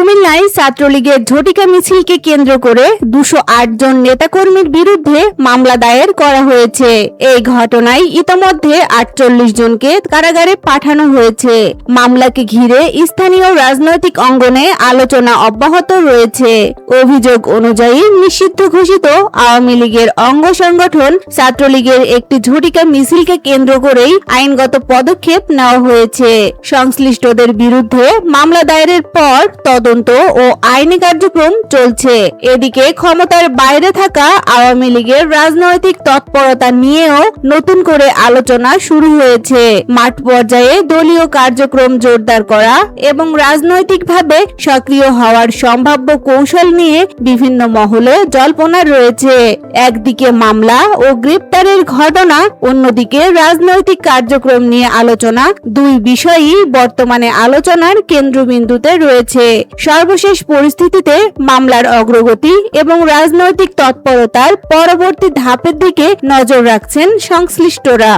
কুমিল্লায় ছাত্রলীগের ঝটিকা মিছিলকে কেন্দ্র করে 208 জন নেতাকর্মীর বিরুদ্ধে মামলা দায়ের করা হয়েছে। এই ঘটনায় ইতোমধ্যে 48 জনকে কারাগারে পাঠানো হয়েছে। মামলাকে ঘিরে স্থানীয় রাজনৈতিক অঙ্গনে আলোচনা অব্যাহত রয়েছে। অভিযোগ অনুযায়ী নিষিদ্ধ ঘোষিত আওয়ামী লীগের অঙ্গ সংগঠন ছাত্রলীগের একটি ঝটিকা মিছিলকে কেন্দ্র করেই আইনগত পদক্ষেপ নেওয়া হয়েছে। সংশ্লিষ্টদের বিরুদ্ধে মামলা দায়েরের পর তদন্ত ও আইনি কার্যক্রম চলছে। এদিকে ক্ষমতার বাইরে থাকা আওয়ামী লীগের রাজনৈতিক তৎপরতা নিয়েও নতুন করে আলোচনা শুরু হয়েছে। মাঠ পর্যায়ে দলীয় কার্যক্রম জোরদার করা এবং রাজনৈতিকভাবে সক্রিয় হওয়ার সম্ভাব্য কৌশল নিয়ে বিভিন্ন মহলে জল্পনা রয়েছে। একদিকে মামলা ও গ্রেপ্তারের ঘটনা, অন্যদিকে রাজনৈতিক কার্যক্রম নিয়ে আলোচনা, দুই বিষয়ই বর্তমানে আলোচনার কেন্দ্রবিন্দুতে রয়েছে। সর্বশেষ পরিস্থিতিতে মামলার অগ্রগতি এবং রাজনৈতিক তৎপরতার পরবর্তী ধাপের দিকে নজর রাখছেন সংশ্লিষ্টরা।